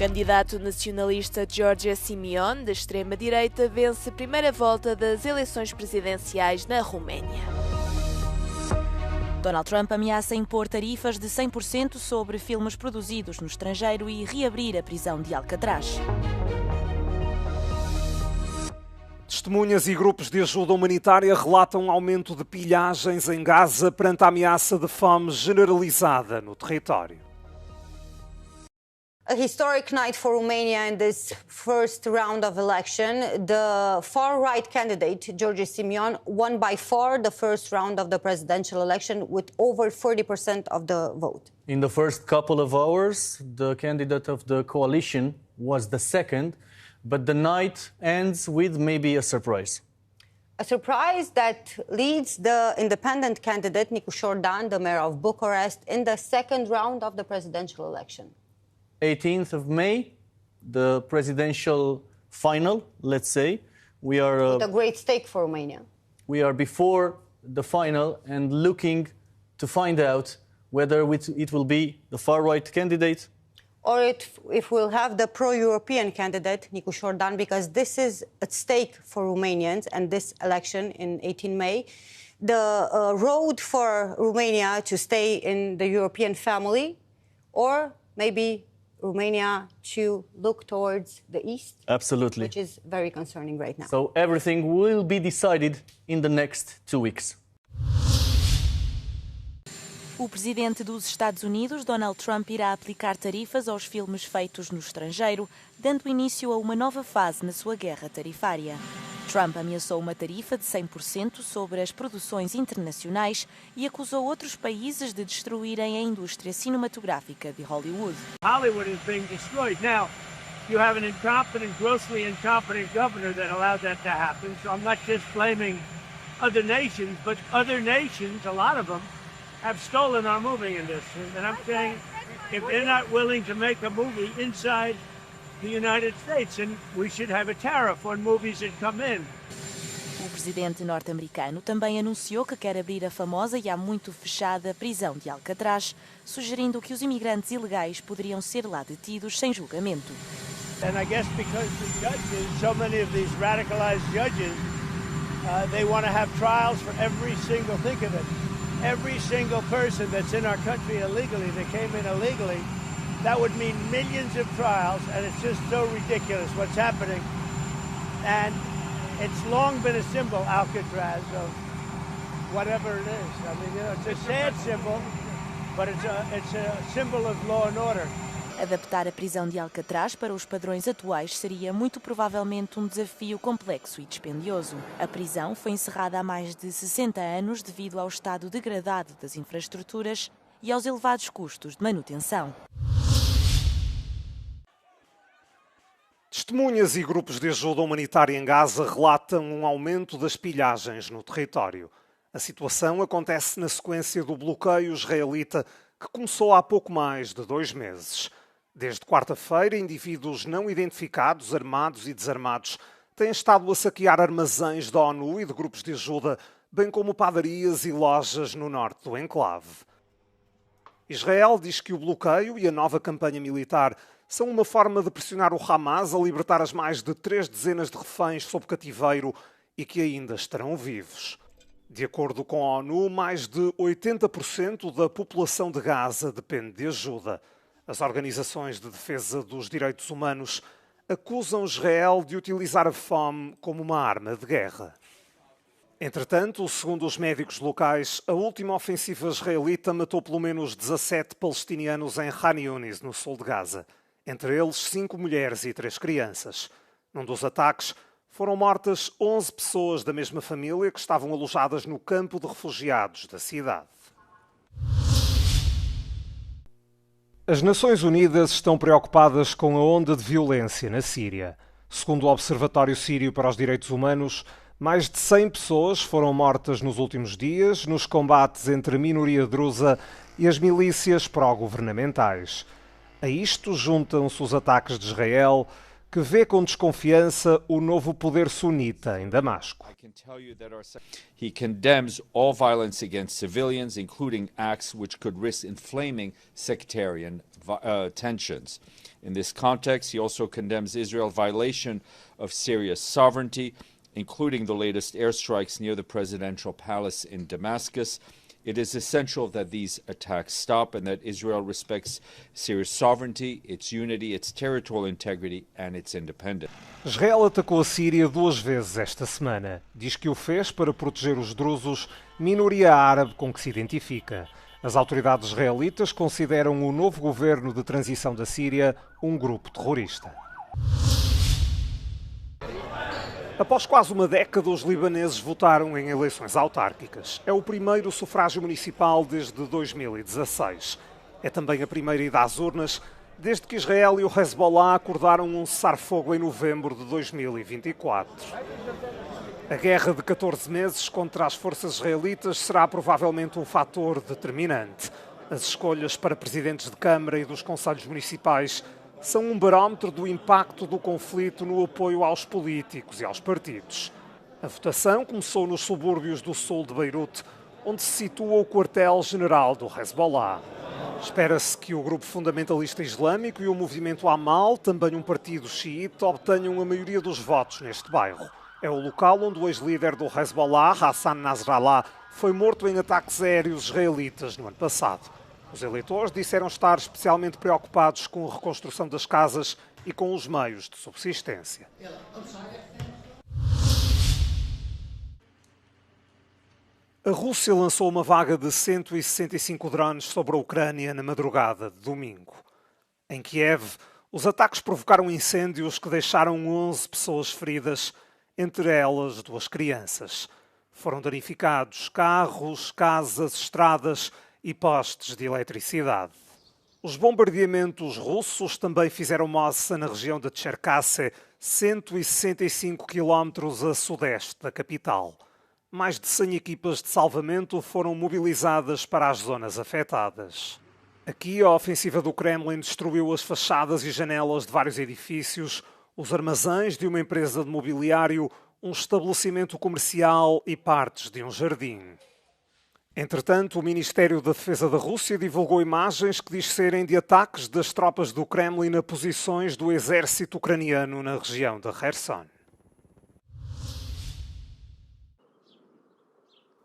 Candidato nacionalista Giorgia Simion, da extrema-direita, vence a primeira volta das eleições presidenciais na Roménia. Donald Trump ameaça impor tarifas de 100% sobre filmes produzidos no estrangeiro e reabrir a prisão de Alcatraz. Testemunhas e grupos de ajuda humanitária relatam um aumento de pilhagens em Gaza perante a ameaça de fome generalizada no território. A historic night for Romania in this first round of election. The far-right candidate, Giorgia Simion, won by far the first round of the presidential election with over 40% of the vote. In the first couple of hours, the candidate of the coalition was the second, but the night ends with maybe a surprise. A surprise that leads the independent candidate, Nicu Șordan, the mayor of Bucharest, in the second round of the presidential election. 18th of May, the presidential final, let's say. We are with a great stake for Romania. We are before the final and looking to find out whether it will be the far-right candidate or if we'll have the pro-European candidate, Nicu Șordan, because this is at stake for Romanians and this election in 18 May. The road for Romania to stay in the European family, or maybe Romania to look towards the east. Absolutely. Which is very concerning right now. So everything will be decided in the next 2 weeks. O presidente dos Estados Unidos, Donald Trump, irá aplicar tarifas aos filmes feitos no estrangeiro, dando início a uma nova fase na sua guerra tarifária. Trump ameaçou uma tarifa de 100% sobre as produções internacionais e acusou outros países de destruírem a indústria cinematográfica de Hollywood. Hollywood is being destroyed. Now, you have an incompetent, grossly incompetent governor that allowed that to happen. So I'm not just blaming other nations, but other nations, a lot of them, have stolen our movie industry. And I'm saying, if they're not willing to make a movie inside the United States, and we should have a tariff on movies that come in. O presidente norte-americano também anunciou que quer abrir a famosa e há muito fechada prisão de Alcatraz, sugerindo que os imigrantes ilegais poderiam ser lá detidos sem julgamento. And I guess because the judges, so many of these radicalized judges, they want to have trials for every single, think of it, every single person that's in our country illegally, that came in illegally. That would mean millions of trials, and it's just so ridiculous what's happening. And it's long been a symbol, Alcatraz, of whatever it is. I mean, you know, it's a sad symbol, but it's a symbol of law and order. Adaptar a prisão de Alcatraz para os padrões atuais seria muito provavelmente um desafio complexo e dispendioso. A prisão foi encerrada há mais de 60 anos devido ao estado degradado das infraestruturas e aos elevados custos de manutenção. Testemunhas e grupos de ajuda humanitária em Gaza relatam um aumento das pilhagens no território. A situação acontece na sequência do bloqueio israelita que começou há pouco mais de 2 meses. Desde quarta-feira, indivíduos não identificados, armados e desarmados, têm estado a saquear armazéns da ONU e de grupos de ajuda, bem como padarias e lojas no norte do enclave. Israel diz que o bloqueio e a nova campanha militar são uma forma de pressionar o Hamas a libertar as mais de 3 dezenas de reféns sob cativeiro e que ainda estarão vivos. De acordo com a ONU, mais de 80% da população de Gaza depende de ajuda. As organizações de defesa dos direitos humanos acusam Israel de utilizar a fome como uma arma de guerra. Entretanto, segundo os médicos locais, a última ofensiva israelita matou pelo menos 17 palestinianos em Khan Yunis, no sul de Gaza. Entre eles, 5 mulheres e 3 crianças. Num dos ataques, foram mortas 11 pessoas da mesma família que estavam alojadas no campo de refugiados da cidade. As Nações Unidas estão preocupadas com a onda de violência na Síria. Segundo o Observatório Sírio para os Direitos Humanos, mais de 100 pessoas foram mortas nos últimos dias nos combates entre a minoria drusa e as milícias pró-governamentais. A isto juntam-se os ataques de Israel, que vê com desconfiança o novo poder sunita em Damasco. He condemns all violence against civilians, including acts which could risk inflaming sectarian tensions. In this context, he also condemns Israel's violation of Syria's sovereignty, including the latest airstrikes near the presidential palace in Damascus. It is essential that these attacks stop and that Israel respects Syria's sovereignty, its unity, its territorial integrity and its independence. Israel atacou a Síria 2 vezes esta semana. Diz que o fez para proteger os drusos, minoria árabe com que se identifica. As autoridades israelitas consideram o novo governo de transição da Síria um grupo terrorista. Após quase uma década, os libaneses votaram em eleições autárquicas. É o primeiro sufrágio municipal desde 2016. É também a primeira ida às urnas desde que Israel e o Hezbollah acordaram um cessar-fogo em novembro de 2024. A guerra de 14 meses contra as forças israelitas será provavelmente um fator determinante. As escolhas para presidentes de Câmara e dos conselhos municipais são um barómetro do impacto do conflito no apoio aos políticos e aos partidos. A votação começou nos subúrbios do sul de Beirute, onde se situa o quartel-general do Hezbollah. Espera-se que o grupo fundamentalista islâmico e o movimento Amal, também um partido xiita, obtenham a maioria dos votos neste bairro. É o local onde o ex-líder do Hezbollah, Hassan Nasrallah, foi morto em ataques aéreos israelitas no ano passado. Os eleitores disseram estar especialmente preocupados com a reconstrução das casas e com os meios de subsistência. A Rússia lançou uma vaga de 165 drones sobre a Ucrânia na madrugada de domingo. Em Kiev, os ataques provocaram incêndios que deixaram 11 pessoas feridas, entre elas 2 crianças. Foram danificados carros, casas, estradas e postes de eletricidade. Os bombardeamentos russos também fizeram moça na região de Cherkasse, 165 km a sudeste da capital. Mais de 100 equipas de salvamento foram mobilizadas para as zonas afetadas. Aqui, a ofensiva do Kremlin destruiu as fachadas e janelas de vários edifícios, os armazéns de uma empresa de mobiliário, um estabelecimento comercial e partes de um jardim. Entretanto, o Ministério da Defesa da Rússia divulgou imagens que diz serem de ataques das tropas do Kremlin a posições do exército ucraniano na região de Kherson.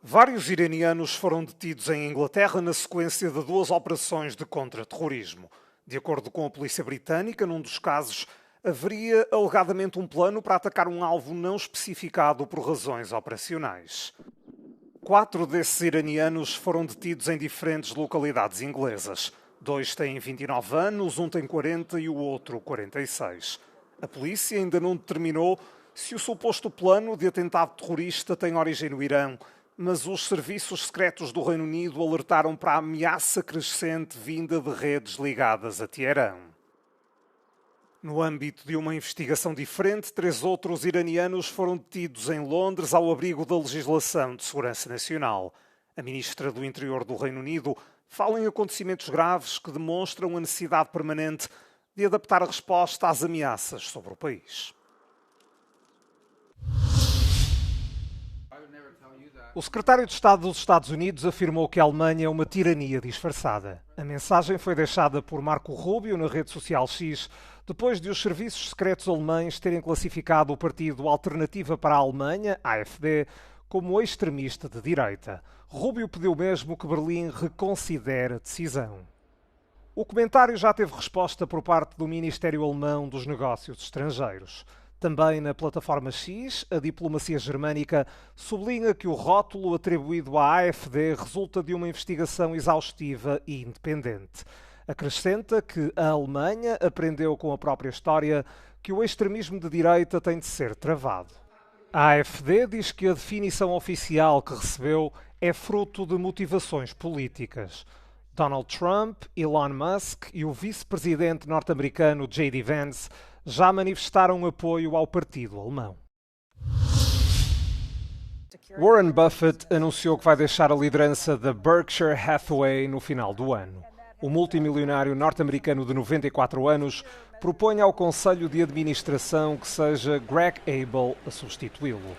Vários iranianos foram detidos em Inglaterra na sequência de 2 operações de contra-terrorismo. De acordo com a polícia britânica, num dos casos, haveria alegadamente um plano para atacar um alvo não especificado por razões operacionais. 4 desses iranianos foram detidos em diferentes localidades inglesas. 2 têm 29 anos, um tem 40 e o outro 46. A polícia ainda não determinou se o suposto plano de atentado terrorista tem origem no Irão, mas os serviços secretos do Reino Unido alertaram para a ameaça crescente vinda de redes ligadas a Teherão. No âmbito de uma investigação diferente, 3 outros iranianos foram detidos em Londres ao abrigo da legislação de segurança nacional. A ministra do Interior do Reino Unido fala em acontecimentos graves que demonstram a necessidade permanente de adaptar a resposta às ameaças sobre o país. O secretário de Estado dos Estados Unidos afirmou que a Alemanha é uma tirania disfarçada. A mensagem foi deixada por Marco Rubio na rede social X, depois de os serviços secretos alemães terem classificado o partido Alternativa para a Alemanha, AfD, como extremista de direita. Rubio pediu mesmo que Berlim reconsidere a decisão. O comentário já teve resposta por parte do Ministério Alemão dos Negócios Estrangeiros. Também na plataforma X, a diplomacia germânica sublinha que o rótulo atribuído à AfD resulta de uma investigação exaustiva e independente. Acrescenta que a Alemanha aprendeu com a própria história que o extremismo de direita tem de ser travado. A AfD diz que a definição oficial que recebeu é fruto de motivações políticas. Donald Trump, Elon Musk e o vice-presidente norte-americano J.D. Vance já manifestaram apoio ao partido alemão. Warren Buffett anunciou que vai deixar a liderança da Berkshire Hathaway no final do ano. O multimilionário norte-americano de 94 anos propõe ao Conselho de Administração que seja Greg Abel a substituí-lo.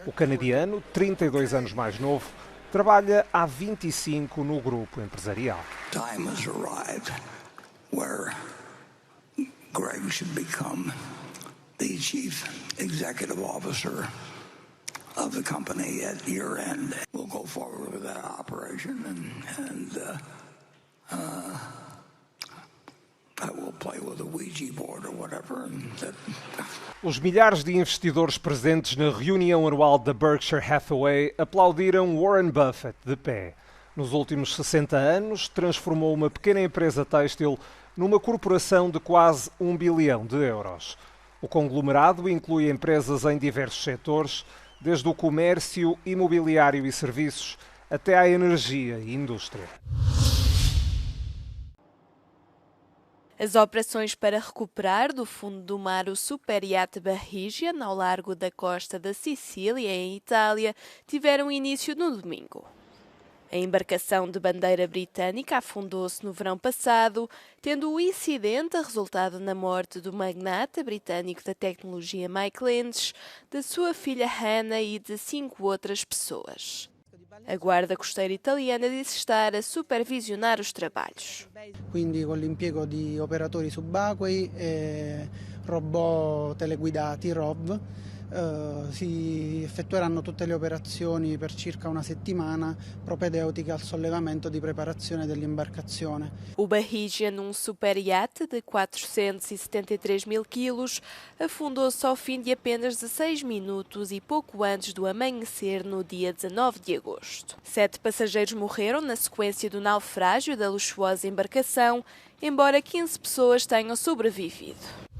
O canadiano, 32 anos mais novo, trabalha há 25 no grupo empresarial. Time has arrived where Greg should become the chief executive officer of the company at year end. We'll go forward with that operation and I will play with a Ouija board or whatever. Os milhares de investidores presentes na reunião anual da Berkshire Hathaway aplaudiram Warren Buffett de pé. Nos últimos 60 anos, transformou uma pequena empresa têxtil numa corporação de quase 1 bilhão de euros. O conglomerado inclui empresas em diversos setores, desde o comércio, imobiliário e serviços, até à energia e indústria. As operações para recuperar do fundo do mar o super-iate Bahisian, ao largo da costa da Sicília, em Itália, tiveram início no domingo. A embarcação de bandeira britânica afundou-se no verão passado, tendo o incidente resultado na morte do magnata britânico da tecnologia Mike Lynch, da sua filha Hannah e de 5 outras pessoas. A Guarda Costeira italiana disse estar a supervisionar os trabalhos. Quindi con l'impiego di operatori subacquei e robot teleguidati ROV si effettueranno tutte le operazioni per circa una settimana propedeutiche al sollevamento di preparazione dell'imbarcazione. O Bahisian, um super-iate de 473 mil quilos, afundou-se ao fim de apenas 16 minutos e pouco antes do amanhecer no dia 19 de agosto. 7 passageiros morreram na sequência do naufrágio da luxuosa embarcação, embora 15 pessoas tenham sobrevivido.